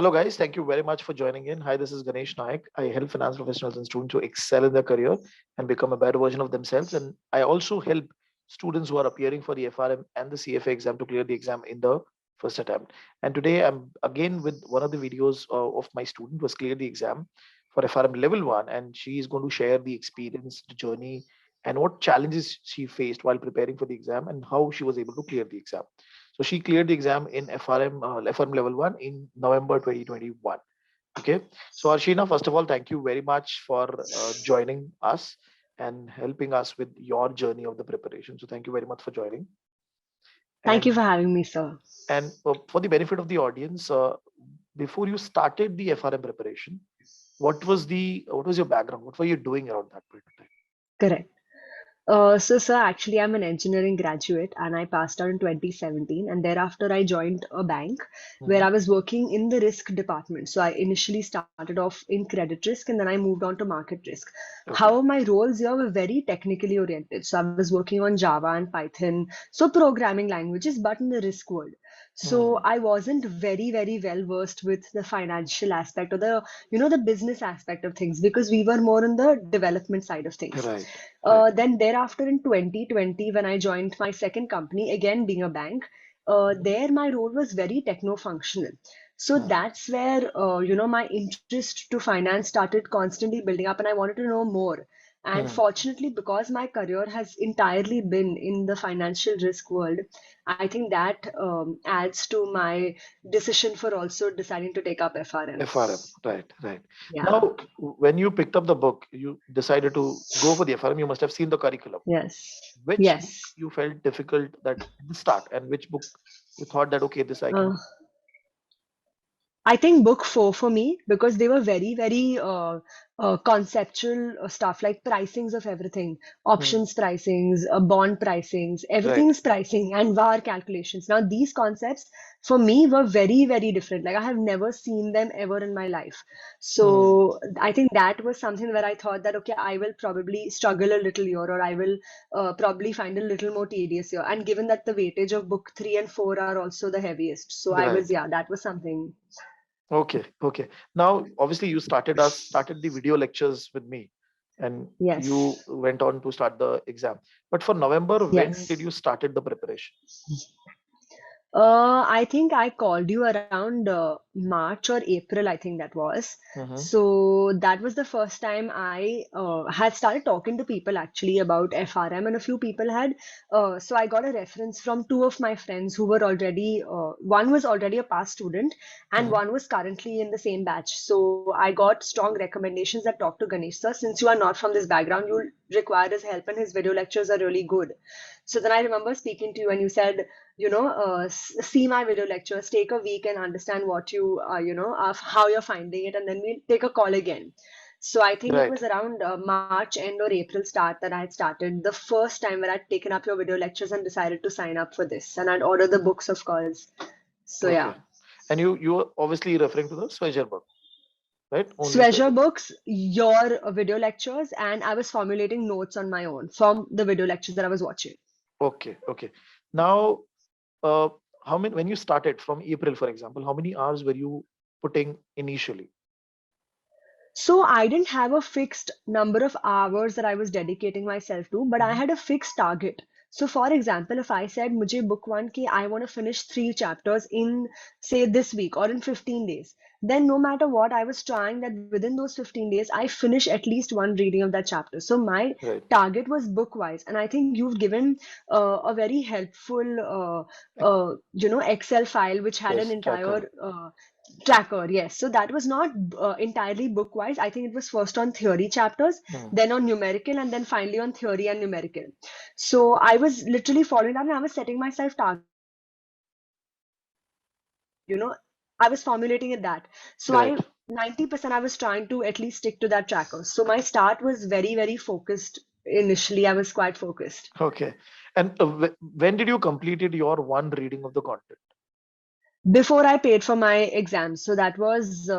Hello, guys. Thank you very much for joining in. Hi, this is Ganesh Naik. I help finance professionals and students to excel in their career and become a better version of themselves. And I also help students who are appearing for the FRM and the CFA exam to clear the exam in the first attempt. And today I'm again with one of the videos of my student who has cleared the exam for FRM Level 1. And she is going to share the experience, the journey, and what challenges she faced while preparing for the exam and how she was able to clear the exam. So she cleared the exam in FRM Level 1 in November 2021. Okay. So Arshina, first of all, thank you very much for joining us and helping us with your journey of the preparation. So thank you very much for joining. Thank you And for having me, sir. for the benefit of the audience, before you started the FRM preparation, what was your background? What were you doing around that point of time? Correct. So, sir, actually, I'm an engineering graduate and I passed out in 2017. And thereafter, I joined a bank where Hmm. I was working in the risk department. So, I initially started off in credit risk and then I moved on to market risk. Okay. However, my roles here were very technically oriented. So, I was working on Java and Python, so programming languages, but in the risk world. So, Hmm. I wasn't very well versed with the financial aspect or the business aspect of things because we were more on the development side of things. Right. Right. Then thereafter in 2020, when I joined my second company, again being a bank, Mhm. there my role was very techno-functional. So Hmm. that's where my interest to finance started constantly building up, and I wanted to know more. And Hmm. fortunately, because my career has entirely been in the financial risk world, I think that adds to my decision for also deciding to take up FRM. FRM, right, right. Yeah. Now, when you picked up the book, you decided to go for the FRM. You must have seen the curriculum. Yes. Which book Yes. you felt difficult that at the start, and which book you thought that okay, this I can Uh, do. I think book four for me because they were very conceptual stuff like pricings of everything, Hmm. options pricings, bond pricings, Right, everything's pricing and VAR calculations. Now these concepts for me were very different. Like I have never seen them ever in my life. hmm. So I think that was something where I thought that okay, I will probably struggle a little here or I will probably find a little more tedious here. And given that the weightage of book three and four are also the heaviest, so I was Right. yeah, that was something. Okay, okay. Now, obviously, you started the video lectures with me, and Yes. you went on to start the exam. But for November, when did Yes. you started the preparation? I think I called you around March or April, I think that was. Mm-hmm. So that was the first time I had started talking to people actually about FRM, and a few people had. So I got a reference from two of my friends who were already, one was already a past student, and Mm-hmm. one was currently in the same batch. So I got strong recommendations that talk to Ganesh sir. Since you are not from this background, you'll require his help, and his video lectures are really good. So then I remember speaking to you, and you said see my video lectures, take a week and understand what you of how you're finding it, and then we'll take a call again. So I think it was Right. around March end or April start that I had started the first time when I'd taken up your video lectures and decided to sign up for this, and I'd order the books, of course. So yeah. Okay. And you are obviously referring to the Swagger book, right? Only Swagger Swagger. books, your video lectures, and I was formulating notes on my own from the video lectures that I was watching. Okay, okay. Now, uh, how many when you started from April, for example, how many hours were you putting initially? So I didn't have a fixed number of hours that I was dedicating myself to, but I Mhm. had a fixed target. So for example, if I said mujhe book one ki I want to finish three chapters in say this week or in 15 days, then no matter what, I was trying that within those 15 days, I finish at least one reading of that chapter. So my Right. target was book wise, and I think you've given a very helpful Excel file which had an Yes, tracker. entire tracker, yes. So that was not entirely book wise. I think it was first on theory chapters, Hmm. then on numerical, and then finally on theory and numerical. So I was literally following that and I was setting myself targets and I was formulating it that. So Right. 90% I was trying to at least stick to that tracker. So my start was very focused. Initially, I was quite focused. Okay. And when did you completed your one reading of the content? Before I paid for my exams. So that was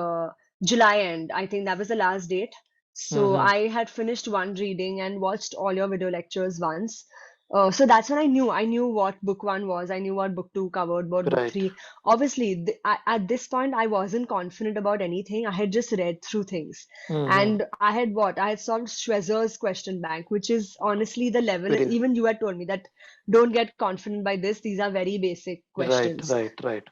July end. I think that was the last date. So Hmm. I had finished one reading and watched all your video lectures once. So that's when I knew what book one was. I knew what book two covered, what book Right. three. Obviously, at this point, I wasn't confident about anything. I had just read through things, Mm-hmm. and I had what? I had solved Schweizer's question bank, which is honestly the level. Very Even you had told me that don't get confident by this. These are very basic right, questions. right, right.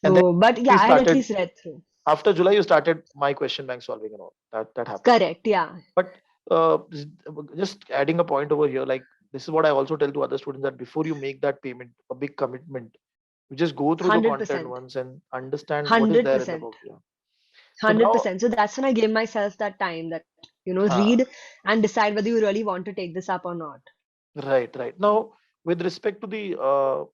And then So, but we yeah, I had at started least read through. after July. You started my question bank solving and all that happened. Correct. Yeah. But just adding a point over here, like this is what I also tell to other students, that before you make that payment, a big commitment, you just go through the content 100%. once and understand what is there in the 100%. book. Yeah. So now, 100%. So that's when I gave myself that time that, huh, read and decide whether you really want to take this up or not. right, right. Now, with respect to the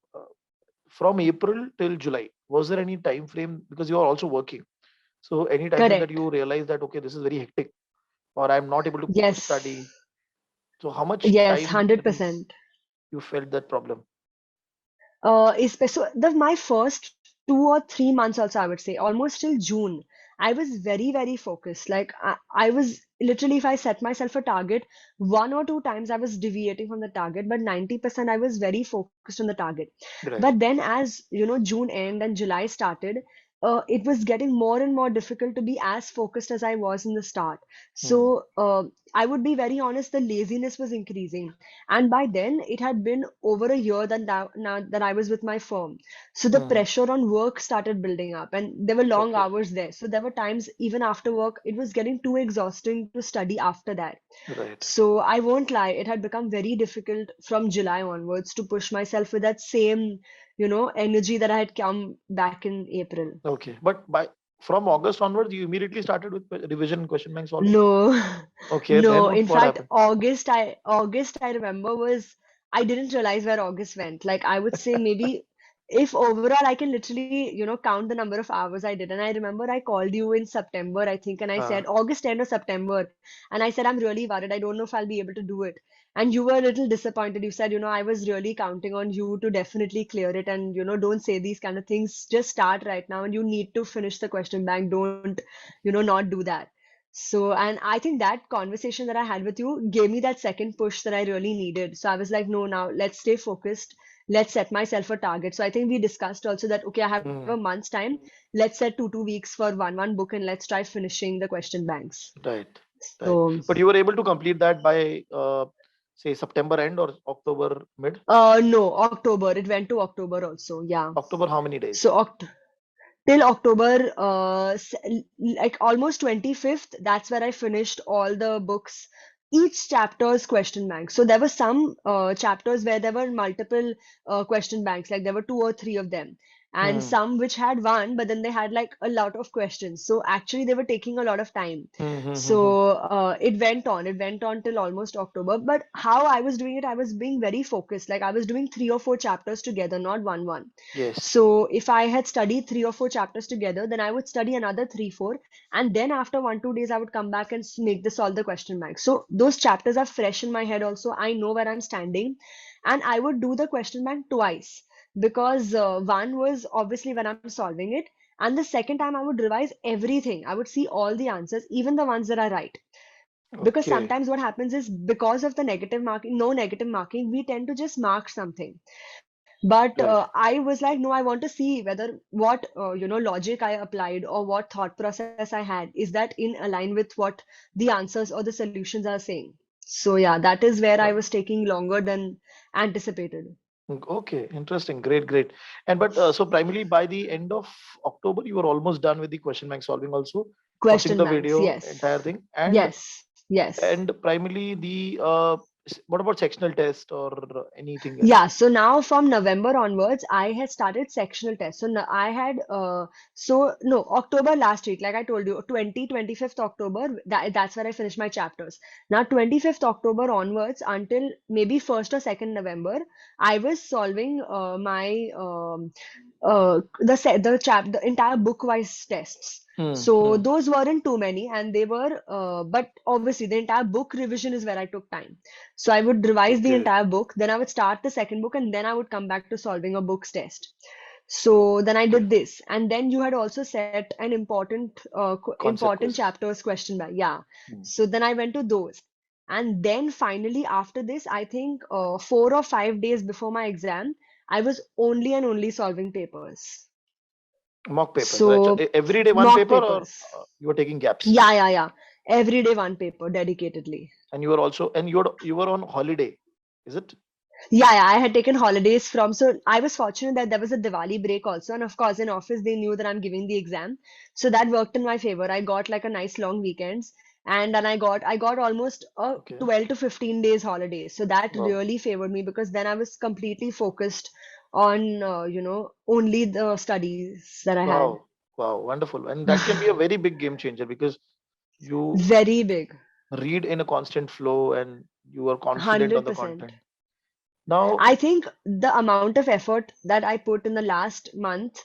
from April till July, was there any time frame, because you are also working? So any time frame that Correct. you realize that okay, this is very hectic, or I'm not able to Yes. study. So how much Yes, time frame 100%. you felt that problem? So my first 2 or 3 months also, I would say, almost till June, I was very, very focused. Like I was literally, if I set myself a target, 1 or 2 times I was deviating from the target, but 90% I was very focused on the target. But Right. then as, June end and July started, it was getting more and more difficult to be as focused as I was in the start. Hmm. So I would be very honest, the laziness was increasing. And by then, it had been over a year now that I was with my firm. So the Hmm. pressure on work started building up, and there were long Okay. hours there. So there were times, even after work, it was getting too exhausting to study after that. Right. So I won't lie, it had become very difficult from July onwards to push myself with that same, energy that I had come back in April. Okay. But by from August onwards, you immediately started with revision and question bank solving. No, Okay. no. Then In what fact, happened? August I remember was I didn't realize where August went. Like I would say maybe if overall I can literally, count the number of hours I did. And I remember I called you in September, I think, and I Uh, said August end or September. And I said, I'm really worried. I don't know if I'll be able to do it. And you were a little disappointed. You said, I was really counting on you to definitely clear it. And, don't say these kind of things. Just start right now and you need to finish the question bank. Don't, not do that. So, and I think that conversation that I had with you gave me that second push that I really needed. So I was like, no, now let's stay focused. Let's set myself a target. So I think we discussed also that, okay, I have a hmm. month's time. Let's set 2 weeks for one book and let's try finishing the question banks. Right. Right. So, But you were able to complete that by say September end or October mid? no, October. It went to October also. Yeah. October, how many days? So, till October, like almost 25th, that's where I finished all the books, each chapter's question bank. So there were some chapters where there were multiple question banks, like there were two or three of them, and Hmm. some which had one, but then they had like a lot of questions. So actually, they were taking a lot of time. Hmm. Hmm. Hmm. Hmm. So it went on till almost October. But how I was doing it, I was being very focused. Like I was doing 3 or 4 chapters together, not one. Yes. So if I had studied 3 or 4 chapters together, then I would study another three, four, and then after 1, 2 days, I would come back and make this solve the question bank. So those chapters are fresh in my head also. I know where I'm standing, and I would do the question bank twice because one was obviously when I'm solving it, and the second time I would revise everything. I would see all the answers, even the ones that are right. Because Okay. sometimes what happens is because of the negative marking, no negative marking, we tend to just mark something. But Right. I was like, no, I want to see whether what logic I applied or what thought process I had, is that in align with what the answers or the solutions are saying. So yeah, that is where I Got was taking longer than anticipated. Okay, interesting. Great, great. And but so primarily by the end of October, you were almost done with the question bank solving also, watching Question the banks, video, yes. entire thing, Yes. and primarily the what about sectional test or anything else? Yeah, so now from November onwards, I had started sectional tests. So I had, no, October last week, like I told you, 25th October, that's where I finished my chapters. Now, 25th October onwards until maybe 1st or 2nd November, I was solving my the entire book-wise tests. Hmm. So Hmm. those weren't too many, and they were, but obviously the entire book revision is where I took time. So I would revise the Okay. entire book, then I would start the second book, and then I would come back to solving a book's test. So then I Okay. did this, and then you had also set an important Concept important quiz. chapters question by, yeah. Hmm. So then I went to those, And then finally, after this, I think 4 or 5 days before my exam, I was only and only solving papers. Mock papers, right? So So every day one mock paper, or papers. you were taking gaps? Yeah. Every day one paper dedicatedly. And you were also, and you were on holiday, is it? Yeah, I had taken holidays from, so I was fortunate that there was a Diwali break also. And of course, in office, they knew that I'm giving the exam. So that worked in my favor. I got like a nice long weekends. And then I got almost a Okay. 12 to 15 days holiday. So that Wow. really favored me because then I was completely focused on, only the studies that I had. Wow. Wow. Wonderful. And that can be a very big game changer because you Very big. read in a constant flow and you are confident on the 100%. content. Now, I think the amount of effort that I put in the last month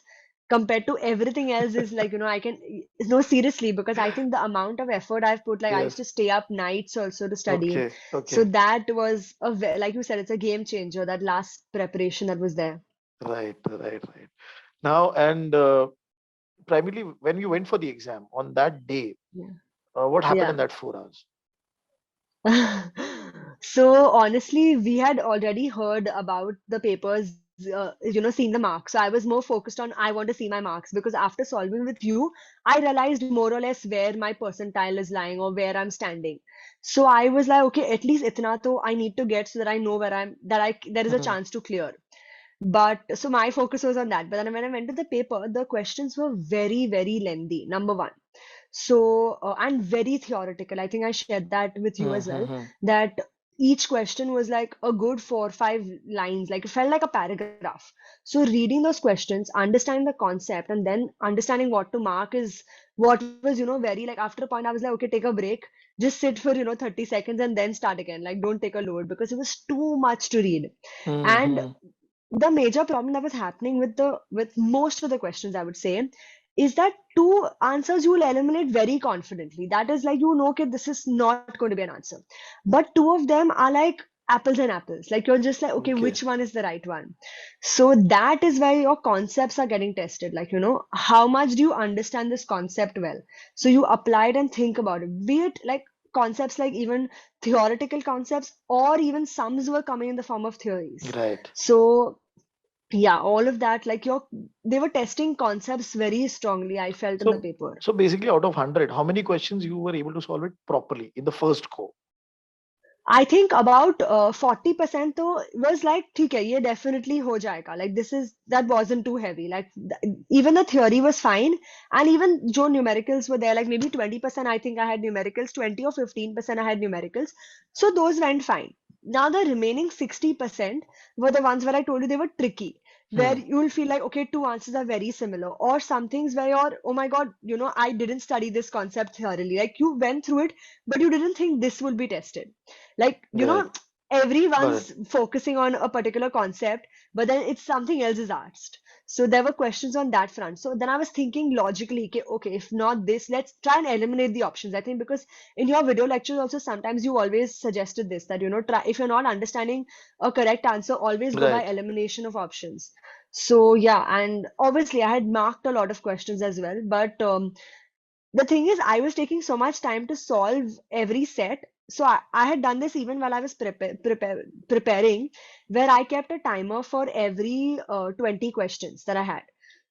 compared to everything else is like, I can, no, seriously, because I think the amount of effort I've put, like, I used yes. to stay up nights also to study. Okay. So Okay. that was like you said, it's a game changer, that last preparation that was there. Right. Right. Right. Now, and primarily when you went for the exam on that day, Yeah. what happened in Yeah. that 4 hours? So honestly, we had already heard about the papers, seeing the marks. So I was more focused on I want to see my marks because after solving with you, I realized more or less where my percentile is lying or where I'm standing. So I was like, okay, at least itna to I need to get so that I know where there is a Mhm. chance to clear. But so my focus was on that. But then when I went to the paper, the questions were very, very lengthy. Number one. So, and very theoretical. I think I shared that with you as well, Mhm. that each question was like a good 4 or 5 lines, like it felt like a paragraph. So, reading those questions, understanding the concept, and then understanding what to mark is what was, very like after a point, I was like, okay, take a break, just sit for, 30 seconds and then start again. Like, don't take a load because it was too much to read. And Mhm. the major problem that was happening with most of the questions, I would say, is that two answers you will eliminate very confidently. That is like, okay, this is not going to be an answer. But two of them are like apples and apples. Like you're just like, okay, Okay. which one is the right one? So that is where your concepts are getting tested. Like, how much do you understand this concept well? So you apply it and think about it. Be it like concepts like even theoretical concepts or even sums were coming in the form of theories. Right. So yeah, all of that, like they were testing concepts very strongly, I felt in the So, paper. so basically, out of 100, how many questions you were able to solve it properly in the first go? I think about 40% though was like, ठीक है, ये definitely हो जाएगा. Like that wasn't too heavy. Like even the theory was fine, and even जो numericals were there, like maybe 20% I think I had numericals, 20 or 15% I had numericals. So those went fine. Now the remaining 60% were the ones where I told you they were tricky, where Hmm. you'll feel like, okay, two answers are very similar, or some things where you're, oh my God, I didn't study this concept thoroughly. Like you went through it, but you didn't think this would be tested. Like, Right. Got everyone's it. focusing on a particular concept, but then it's something else is asked. So there were questions on that front. So then I was thinking logically, okay, if not this, let's try and eliminate the options. I think because in your video lectures also sometimes you always suggested this, that try, if you're not understanding a correct answer, always go by Right. elimination of options. So yeah, and obviously I had marked a lot of questions as well, but the thing is, I was taking so much time to solve every set. So I had done this even while I was preparing, where I kept a timer for every 20 questions that I had.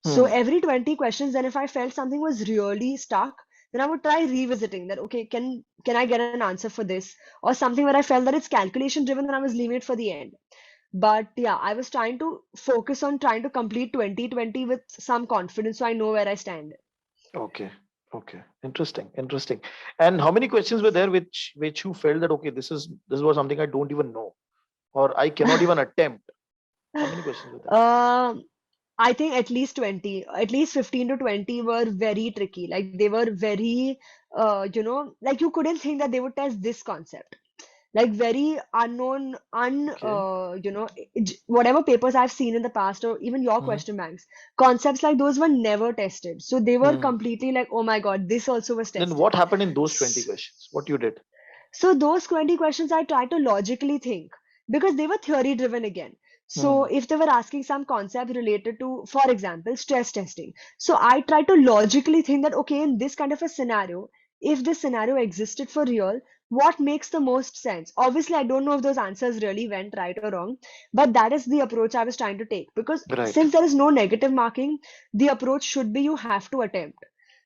So Hmm. every 20 questions, then if I felt something was really stuck, then I would try revisiting that. Okay, can I get an answer for this? Or something where I felt that it's calculation driven, then I was leaving it for the end. But yeah, I was trying to focus on trying to complete 2020 with some confidence so I know where I stand. Okay. Okay. Interesting. Interesting. And how many questions were there which you felt that okay, this was something I don't even know or I cannot even attempt? How many questions were there? Um, I think at least 20, at least 15 to 20 were very tricky. Like they were very, like you couldn't think that they would test this concept. Like very unknown, Okay. whatever papers I've seen in the past or even your Hmm. question banks, concepts like those were never tested. So they were Hmm. completely like, oh my God, this also was Then tested. what happened in those 20 questions? What you did? So those 20 questions I tried to logically think because they were theory driven again. So Hmm. if they were asking some concept related to, for example, stress testing. So I tried to logically think that, okay, in this kind of a scenario, if this scenario existed for real, what makes the most sense? Obviously, I don't know if those answers really went right or wrong, but that is the approach I was trying to take. Because Right, since there is no negative marking, the approach should be you have to attempt.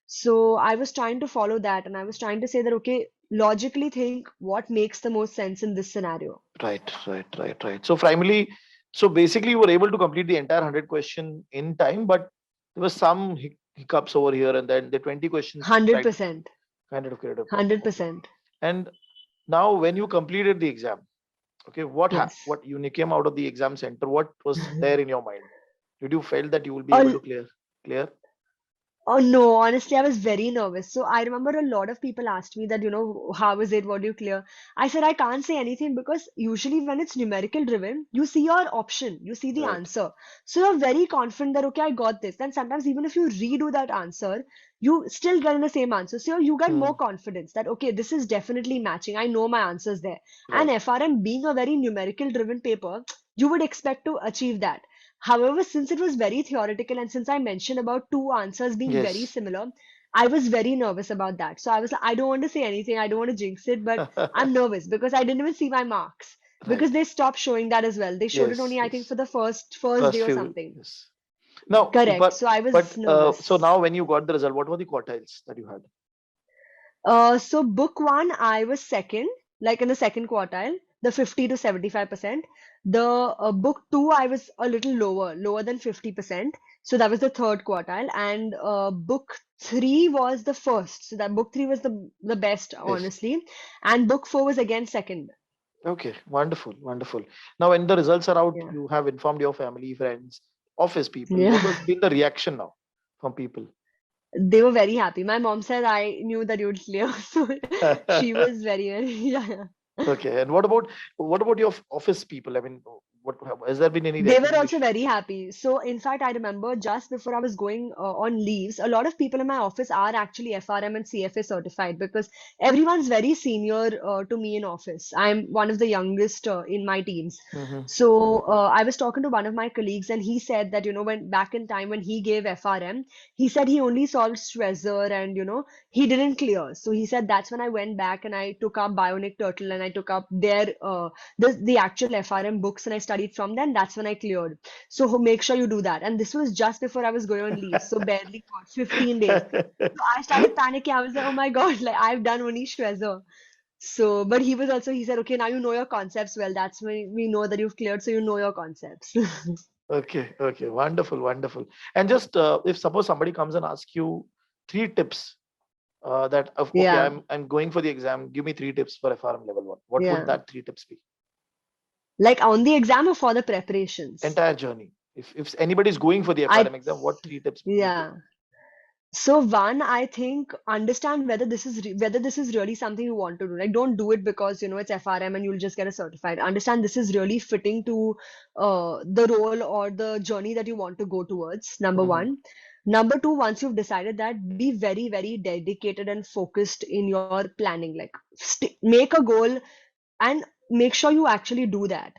So I was trying to follow that, and I was trying to say that, okay, logically think what makes the most sense in this scenario. right. So primarily, so basically, you were able to complete the entire 100 question in time, but there was some hiccups over here, and then the 20 questions kind of 100%. created a problem. Okay. 100%. And now, when you completed the exam, okay, Yes. what you came out of the exam center? What was there in your mind? Did you felt that you will be able All to clear? Oh no, honestly, I was very nervous. So I remember a lot of people asked me that, how is it? What do you clear? I said I can't say anything because usually when it's numerical driven, you see your option, you see the Right. answer. So you're very confident that, okay, I got this. Then sometimes even if you redo that answer, you still get in the same answer. So you get Hmm. more confidence that, okay, this is definitely matching. I know my answers there. And Right. FRM being a very numerical driven paper, you would expect to achieve that. However, since it was very theoretical and since I mentioned about two answers being very Yes. similar, I was very nervous about that. So I was like, I don't want to say anything, I don't want to jinx it, but I'm nervous because I didn't even see my marks because Right. they stopped showing that as well. They showed it Yes. only, I think, Yes. for the first First day or few. something. Yes. Now, Correct. So I was so nervous. now when you got the result, what were the quartiles that you had? So book one, I was second, like in the second quartile, the 50 to 75%. The book two, I was a little lower than 50%. So that was the third quartile. And book three was the first. So that book three was the best, Yes. honestly. And book four was again second. Okay. Wonderful. Wonderful. Now, when the results are out, Yeah. you have informed your family, friends, office people. What Yeah. was been the reaction now from people? They were very happy. My mom said I knew that you would clear. So she was very, yeah. Okay. And what about your office people? I mean, what has there been any They were also recognition? very happy. So, in fact, I remember just before I was going on leaves, a lot of people in my office are actually FRM and CFA certified because everyone's very senior to me in office. I'm one of the youngest in my teams. Hmm. So, I was talking to one of my colleagues, and he said that, when back in time when he gave FRM, he said he only solved Stressor and, he didn't clear. So, he said that's when I went back and I took up Bionic Turtle and I took up their the actual FRM books and I studied from them. That's when I cleared. So make sure you do that. And this was just before I was going on leave, so barely got 15 days. So I started panicking. I was like, oh my God, like I've done only Shwezzer. So, but he was also, he said, okay, now you know your concepts well. That's when we know that you've cleared, so you know your concepts. Okay, wonderful, wonderful. And just if suppose somebody comes and asks you 3 tips that of okay, Yeah, I'm going for the exam. Give me 3 tips for FRM level 1. What would yeah. that 3 tips be? Like on the exam or for the preparations? Entire journey. If anybody is going for the I, FRM exam, what 3 tips would you give? yeah. So one, I think understand whether this is really something you want to do. Like, don't do it because it's FRM and you'll just get a certified. Understand this is really fitting to the role or the journey that you want to go towards. Number Hmm. one. Number two, once you've decided that, be very, very dedicated and focused in your planning. Like, make a goal and make sure you actually do that.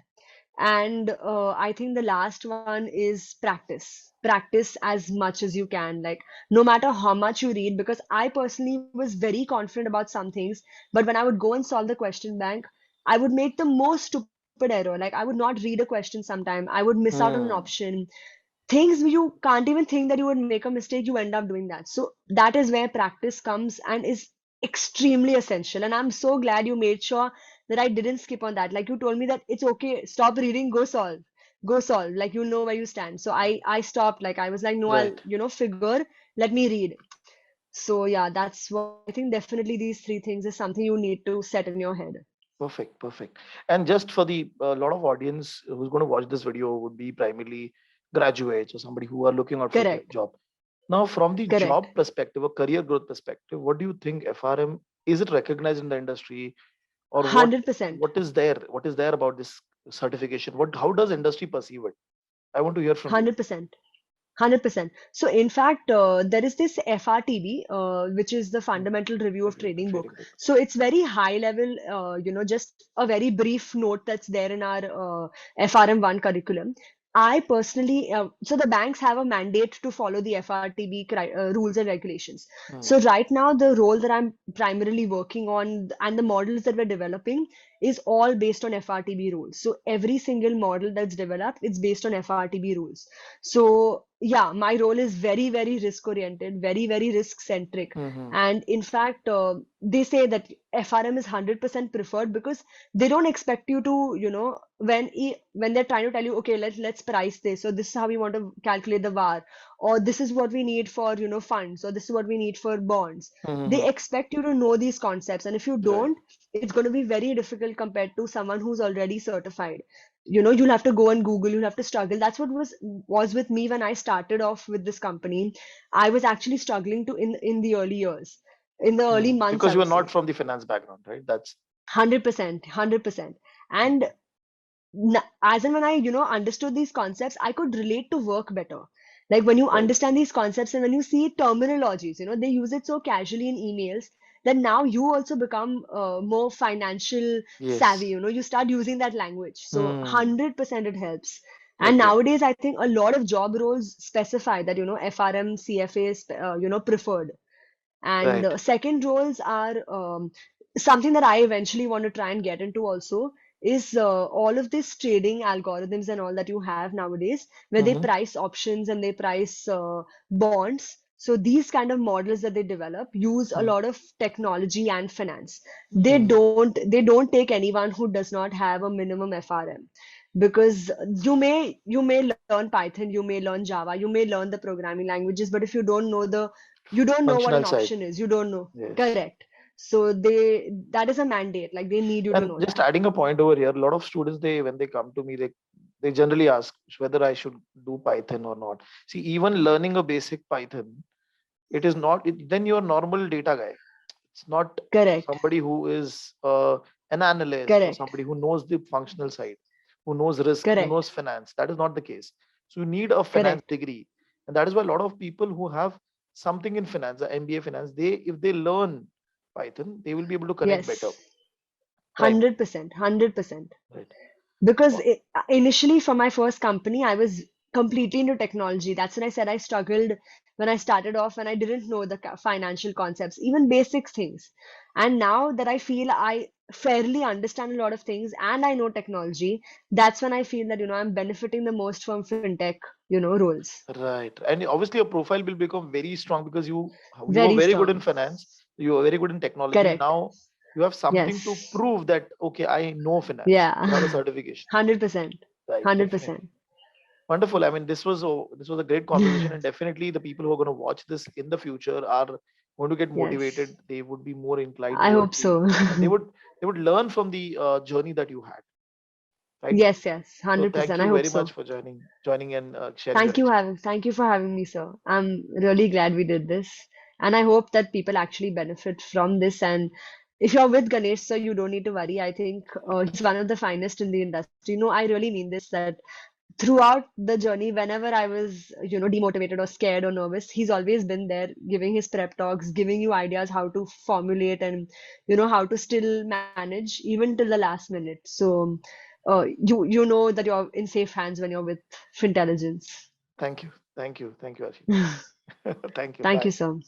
And I think the last one is practice. Practice as much as you can. Like, no matter how much you read, because I personally was very confident about some things, but when I would go and solve the question bank, I would make the most stupid error. Like, I would not read a question sometime. I would miss out on an Hmm. option. Things you can't even think that you would make a mistake, you end up doing that. So that is where practice comes and is extremely essential. And I'm so glad you made sure that I didn't skip on that. Like, you told me that it's okay, stop reading, go solve, like you know where you stand. So I stopped. Like, I was like, no, I'll Right. figure, let me read. So yeah, that's what I think. Definitely these three things is something you need to set in your head. Perfect. Perfect. And just for the lot of audience who's going to watch this video would be primarily graduates or somebody who are looking out for the Correct. job. Now, from the Correct. job perspective or career growth perspective, what do you think FRM is it recognized in the industry, or 100%. what is there about this certification? What how does industry perceive it? I want to hear from you. 100%. 100%. So, in fact, there is this FRTB, which is the Mhm. Fundamental Review of Review of the Trading book. trading book. So, it's very high level, just a very brief note that's there in our FRM1 curriculum. I personally, so the banks have a mandate to follow the FRTB rules and regulations. Hmm. So right now, the role that I'm primarily working on and the models that we're developing is all based on FRTB rules. So every single model that's developed, it's based on FRTB rules. So yeah, my role is very, very risk oriented, very, very risk centric. Hmm. And in fact, they say that FRM is 100% preferred because they don't expect you to, when they're trying to tell you, okay, let's price this, or this is how we want to calculate the VAR, or this is what we need for, funds, or this is what we need for bonds. Hmm. They expect you to know these concepts, and if you Right. don't, it's going to be very difficult compared to someone who's already certified. You'll have to go and Google, you'll have to struggle. That's what was with me when I started off with this company. I was actually struggling to in the early years, in the early months, Because I you are would not say. from the finance background, right? That's 100%, 100%. And as and when I, understood these concepts, I could relate to work better. Like when you right. understand these concepts and when you see terminologies, they use it so casually in emails that now you also become more financial savvy. Yes. You start using that language. So Hmm. 100% it helps. And Okay. nowadays, I think a lot of job roles specify that, FRM, CFA is, preferred. And Right. second roles are something that I eventually want to try and get into also is all of these trading algorithms and all that you have nowadays, where they Hmm. price options and they price bonds. So these kind of models that they develop use a lot of technology and finance. They Hmm. don't take anyone who does not have a minimum FRM, because you may learn Python, you may learn Java, you may learn the programming languages, but if you don't know what Functional an side. option is. You don't know. Yes. Correct. So that is a mandate. Like they need you to And know just that. adding a point over here, a lot of students, they when they come to me, they generally ask whether I should do Python or not. See, even learning a basic Python, it is not then you're a normal data guy. It's not Correct. somebody who is an analyst or Correct. somebody who knows the functional side, who knows risk, who knows Correct. finance. That is not the case. So you need a finance Correct. degree, and that is why a lot of people who have something in finance, the MBA finance, they if they learn Python, they will be able to connect better. Yes. Right. 100%. 100%. Right. Because initially, for my first company, I was completely into technology. That's when I said I struggled when I started off and I didn't know the financial concepts, even basic things. And now that I feel I fairly understand a lot of things and I know technology, that's when I feel that, I'm benefiting the most from fintech, roles. Right. And obviously your profile will become very strong because you are Very very good in strong. finance, you are very good in technology. Correct. Now you have something to Yes. prove that okay, I know finance. Yeah. You have a certification. 100%. Right, definitely. 100%. Wonderful. I mean, this was a great conversation, and definitely the people who are going to watch this in the future are going to get Yes. motivated. They would be more inclined I hope towards the, so. and they would learn from the journey that you had. Right. Yes, yes, So 100%. thank I you hope very so. much for joining and sharing your experience. Thank you for having me, sir. I'm really glad we did this. And I hope that people actually benefit from this. And if you're with Ganesh, sir, you don't need to worry. I think he's one of the finest in the industry. No, I really mean this, that throughout the journey, whenever I was, demotivated or scared or nervous, he's always been there giving his prep talks, giving you ideas how to formulate and, how to still manage even till the last minute. So, you know that you're in safe hands when you're with Fintelligence. Thank you. Thank you. Thank you, Arshina. Thank you. Thank you, Bye. sir.